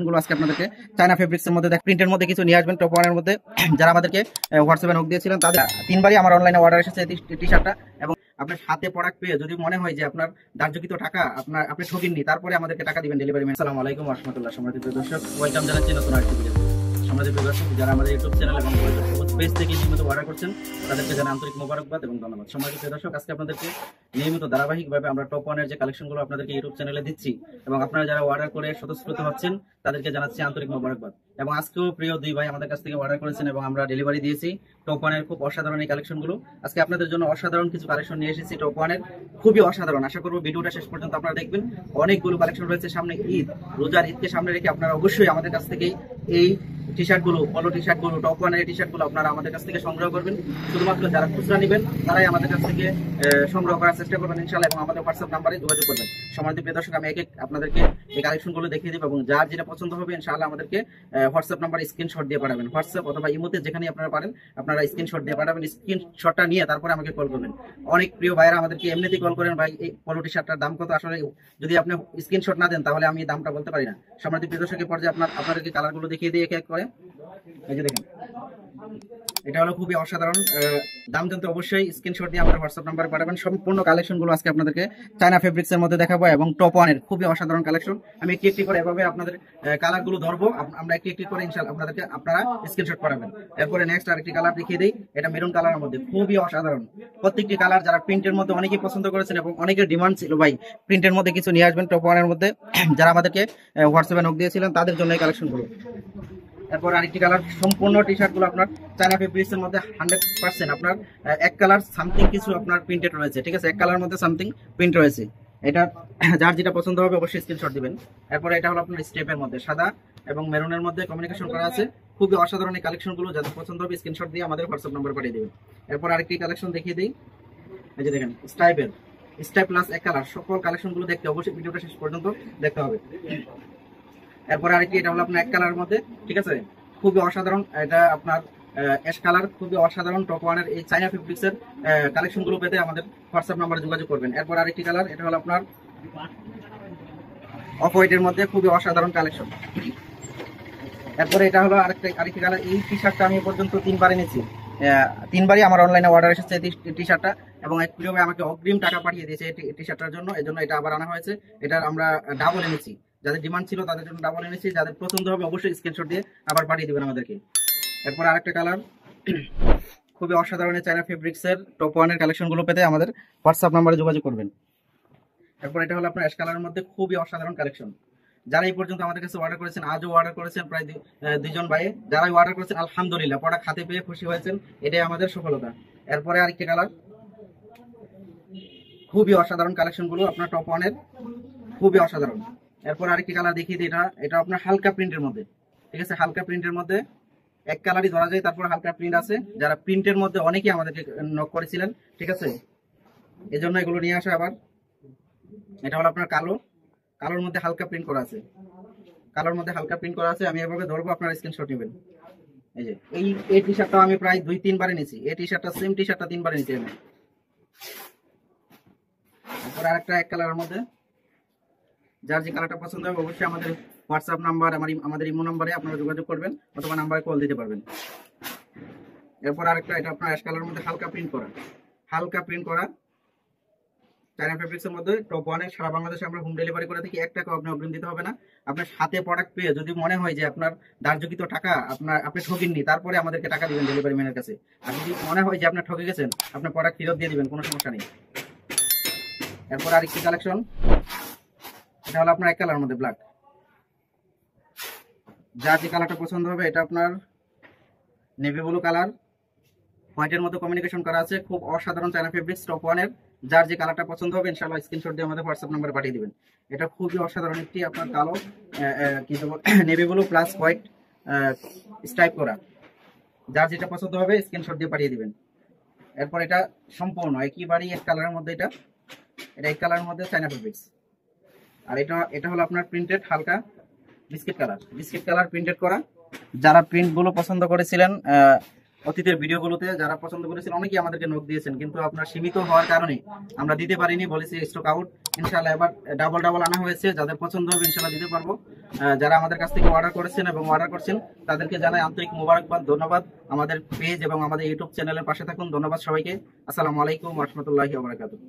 গুলো আজকে আপনাদেরকে চায়না ফেব্রিক্স এর মধ্যে প্রিন্টের মধ্যে কিছু নিয়ে আসবেন টপ ওয়ানের মধ্যে। যারা আমাদেরকে হোয়াটসঅ্যাপে নক দিয়েছিলেন তাদের তিনবারই আমার অনলাইনে অর্ডার এসেছে টি শার্টটা। এবং আপনার হাতে প্রোডাক্ট পেয়ে যদি মনে হয় যে আপনার দার্যকৃত টাকা আপনি ঠকিননি, তারপরে আমাদেরকে টাকা দিবেন ডেলিভারি ম্যান। আসসালামু আলাইকুম ওয়া রাহমাতুল্লাহ। সম্মানিত দর্শক, ওয়েলকাম জানাচ্ছি নতুন আরেকটি ভিডিও। সম্মানিত দর্শক, যারা আমাদের ইউটিউব চ্যানেল এবং পেজ থেকে নিয়মিত অর্ডার করছেন তাদেরকে জানাই আন্তরিক মোবারকবাদ এবং ধন্যবাদ। সম্মানিত দর্শক, আজকে আপনাদেরকে নিয়মিত ধারাবাহিকভাবে আমরা টপ ওয়ানের যে কালেকশনগুলো আপনাদেরকে ইউটিউব চ্যানেলে দিচ্ছি এবং আপনারা যারা অর্ডার করে স্বতঃস্ফূর্ত হচ্ছেন তাদেরকে জানাচ্ছি আন্তরিক মোবারকবাদ। এবং আজকেও প্রিয় দুই ভাই আমাদের কাছ থেকে অর্ডার করেছেন এবং আমরা ডেলিভারি দিয়েছি টপ ওয়ানের খুব অসাধারণ এই কালেকশনগুলো। আজকে আপনাদের জন্য অসাধারণ কিছু কালেকশন নিয়ে এসেছি টপ ওয়ানের, খুবই অসাধারণ। আশা করবো ভিডিওটা শেষ পর্যন্ত আপনারা দেখবেন। অনেকগুলো কালেকশন রয়েছে, সামনে ঈদ, রোজার ঈদকে সামনে রেখে আপনারা অবশ্যই আমাদের কাছ থেকে এই টি শার্টগুলো, পলো টি শার্টগুলো, টপ ওয়ানের টি শার্টগুলো আপনারা আমাদের কাছ থেকে সংগ্রহ করবেন। শুধুমাত্র যারা খুচরা নেবেন তারাই আমাদের কাছ থেকে সংগ্রহ করার চেষ্টা করবেন ইনশাআল্লাহ, এবং আমাদের হোয়াটসঅ্যাপ নাম্বারে যোগাযোগ করবেন। সম্মানিত প্রিয় দর্শক, আমি আপনাদেরকে এই কালেকশনগুলো দেখিয়ে দেবো এবং যার যেটা পছন্দ হবে ইনশাআল্লাহ আমাদেরকে হোয়াটসঅ্যাপ নাম্বারে স্ক্রিনশট দিয়ে পাঠাবেন। হোয়াটসঅ্যাপ অথবা ইমোতে যেখানে আপনারা পারেন আপনারা স্ক্রিনশট দিয়ে পাঠাবেন। স্ক্রিনশটটা নিয়ে তারপরে আমাকে কল করবেন। অনেক প্রিয় ভাইরা আমাদেরকে এমনিতেই কল করেন, ভাই এই পলো টি শার্টটার দাম কত? আসলে যদি আপনি স্ক্রিনশট না দেন তাহলে আমি দামটা বলতে পারি না। সম্মানিত প্রিয় দর্শকের পর্যায়ে আপনাদেরকে কালারগুলো দেখিয়ে দিয়ে এক এক করে। এই যে দেখেন, এটা হলো খুবই অসাধারণ। দাম জানতে অবশ্যই স্ক্রিনশট দিয়ে আমাদের হোয়াটসঅ্যাপ নাম্বারে পাঠাবেন। সম্পূর্ণ কালেকশনগুলো আজকে আপনাদেরকে চায়না ফেব্রিক্স এর মধ্যে দেখাবো এবং টপ ওয়ানের খুবই অসাধারণ কালেকশন। আমি একটি একটি করে এভাবে আপনাদের কালারগুলো ধরবো, আমরা একটি একটি করে ইনশাআল্লাহ আপনারা স্ক্রিনশট পাঠাবেন। এরপরে নেক্সট আরেকটি কালার দেখিয়ে দিই। এটা মেরুন কালারের মধ্যে খুবই অসাধারণ। প্রত্যেকটি কালার যারা প্রিন্টের মধ্যে অনেকেই পছন্দ করেছেন এবং অনেকের ডিমান্ড ছিল ভাই প্রিন্টের মধ্যে কিছু নিয়ে আসবেন টপ ওয়ানের মধ্যে। যারা আমাদেরকে হোয়াটসঅ্যাপে নক দিয়েছিলেন তাদের জন্য এই কালেকশনগুলো। এরপর আরেকটি কালার, সম্পূর্ণ টি শার্টগুলো আপনার চায়না ফেব্রিক্স এর মধ্যে 100% আপনার এক কালার সামথিং কিছু আপনার প্রিন্টেড রয়েছে, ঠিক আছে? এক কালার মধ্যে সামথিং প্রিন্ট রয়েছে। এটা যার যেটা পছন্দ হবে অবশ্যই স্ক্রিনশট দিবেন। এরপরে এটা হলো আপনার স্টেপের মধ্যে সাদা এবং মেরুনের মধ্যে কমিউনিকেশন করা আছে। খুবই অসাধারণ এই কালেকশনগুলো, যাদের পছন্দ হবে স্ক্রিনশট দিয়ে আমাদের হোয়াটসঅ্যাপ নাম্বার পাঠিয়ে দেবেন। এরপর আরেকটি কালেকশন দেখিয়ে দিই। এই যে দেখেন, স্টাইপ প্লাস এক কালার। সকল কালেকশনগুলো দেখতে অবশ্যই ভিডিওটা শেষ পর্যন্ত দেখতে হবে। এরপরে আরেকটি, এটা হলো আপনার এক কালারের মধ্যে, ঠিক আছে? খুবই অসাধারণ, এটা আপনার অ্যাশ কালার, খুবই অসাধারণ। টপ ওয়ানের এই চায়না ফেব্রিক্স এর কালেকশনগুলো পেতে আমাদের হোয়াটসঅ্যাপ নাম্বারে যোগাযোগ করবেন। এরপর আরেকটি কালার, এটা হলো আপনার অফ হোয়াইটের মধ্যে, খুবই অসাধারণ কালেকশন। এরপরে এটা হলো আরেকটি কালার। এই টি শার্টটা আমি পর্যন্ত তিনবার এনেছি, তিনবারই আমার অনলাইনে অর্ডার এসেছে টি শার্টটা, এবং এক প্রিয় ভাই আমাকে অগ্রিম টাকা পাঠিয়ে দিয়েছে এই টি শার্টটার জন্য। এই জন্য এটা আবার আনা হয়েছে। এটা আমরা ডাবল এনেছি, যাদের ডিমান্ড ছিল তাদের জন্য ডাবল এনেছি। যাদের পছন্দ হবে অবশ্যই স্ক্রিনশট দিয়ে আবার পাঠিয়ে দিবেন আমাদেরকে। এরপর আরেকটা কালার, খুবই অসাধারণ চায়না ফেব্রিক্স এর টপ ওয়ানের কালেকশনগুলো পেতে আমাদের হোয়াটসঅ্যাপ নাম্বারে যোগাযোগ করবেন। এরপর এটা হলো আপনার অ্যাশ কালারের মধ্যে, খুবই অসাধারণ কালেকশন। যারা এই পর্যন্ত আমাদের কাছে অর্ডার করেছেন, আজও অর্ডার করেছেন প্রায় দুইজন ভাই, যারাই অর্ডার করেছেন আলহামদুলিল্লাহ প্রোডাক্ট হাতে পেয়ে খুশি হয়েছেন, এটাই আমাদের সফলতা। এরপরে আরেকটি কালার, খুবই অসাধারণ কালেকশনগুলো আপনার টপ ওয়ানের, খুবই অসাধারণ। এরপর আরেকটি কালার দেখিয়ে দিই। এটা আপনার হালকা প্রিন্টের মধ্যে, ঠিক আছে? হালকা প্রিন্টের মধ্যে এক কালারই ধরা যায়, তারপর হালকা প্রিন্ট আছে। যারা প্রিন্টের মধ্যে অনেকেই আমাদেরকে নক করেছিলেন, ঠিক আছে? এই জন্য এগুলো নিয়ে আসা আবার। এটা হলো আপনার কালোর মধ্যে হালকা প্রিন্ট করা আছে, কালোর মধ্যে হালকা প্রিন্ট করা আছে। আমি এভাবে ধরবো, আপনারা স্ক্রিনশট নেবেন। এই যে এই টি শার্টটা আমি প্রায় 2-3 নিয়েছি। এই টি শার্টটা সেম টি শার্টটা 3 নিয়েছি আমি। তারপর আরেকটা এক কালারের মধ্যে, যার যে কালারটা পছন্দ হবে অবশ্যই আমাদের হোয়াটসঅ্যাপ নাম্বার, আমাদের ইমো নাম্বারে আপনারা যোগাযোগ করবেন অথবা নাম্বারে কল দিতে পারবেন। এরপর আরেকটা, এটা আপনার অ্যাশ কালারের মধ্যে হালকা প্রিন্ট করা চায়না ফেব্রিক্স এর মধ্যে টপ ওয়ানের। সারা বাংলাদেশে আমরা হোম ডেলিভারি করে থাকি। 1 টাকা আপনি অগ্রিম দিতে হবে না। আপনার হাতে প্রোডাক্ট পেয়ে যদি মনে হয় যে আপনার দার্যকৃত টাকা আপনি ঠকিননি, তারপরে আমাদেরকে টাকা দিবেন ডেলিভারি ম্যানের কাছে। আর যদি মনে হয় যে আপনার ঠকে গেছেন, আপনার প্রোডাক্ট ফেরত দিয়ে দিবেন, কোনো সমস্যা নেই। এরপর আরেকটি কালেকশন, এটা হলো আপনার এক কালারের মধ্যে ব্ল্যাক। যার যে কালারটা পছন্দ হবে, এটা আপনার নেভি ব্লু কালার, হোয়াইটের মধ্যে কমিউনিকেশন করা আছে। খুব অসাধারণ চায়না ফেব্রিক্স টপ ওয়ানের। যার যে কালারটা পছন্দ হবে ইনশাআল্লাহ স্ক্রিনশট দিয়ে আমাদের হোয়াটসঅ্যাপ নাম্বারে পাঠিয়ে দিবেন। এটা খুবই অসাধারণ একটি আপনার কালো কি navy blue plus white stripe করা। যার যেটা পছন্দ হবে স্ক্রিনশট দিয়ে পাঠিয়ে দিবেন। এরপর এটা সম্পূর্ণ একেবারেই এক কালারের মধ্যে, এটা এক কালারের মধ্যে চায়না ফেব্রিক্স। আর এটা হলো আপনার প্রিন্টেড হালকা বিস্কিট কালার প্রিন্টেড করা। যারা প্রিন্টগুলো পছন্দ করেছিলেন অতীতের ভিডিওগুলোতে যারা পছন্দ করেছেন অনেকেই আমাদেরকে নোট দিয়েছেন, কিন্তু আপনার সীমিত হওয়ার কারণে আমরা দিতে পারিনি, বলেছি স্টক আউট। ইনশাআল্লাহ এবার ডাবল আনা হয়েছে, যাদের পছন্দ হবে ইনশাআল্লাহ দিতে পারবো। যারা আমাদের কাছ থেকে অর্ডার করেছেন এবং অর্ডার করছেন তাদেরকে জানাই আন্তরিক মোবারকবাদ, ধন্যবাদ। আমাদের পেজ এবং আমাদের ইউটিউব চ্যানেলের পাশে থাকুন। ধন্যবাদ সবাইকে। আসসালামু আলাইকুম ওয়া রাহমাতুল্লাহি ওয়া বারাকাতুহু।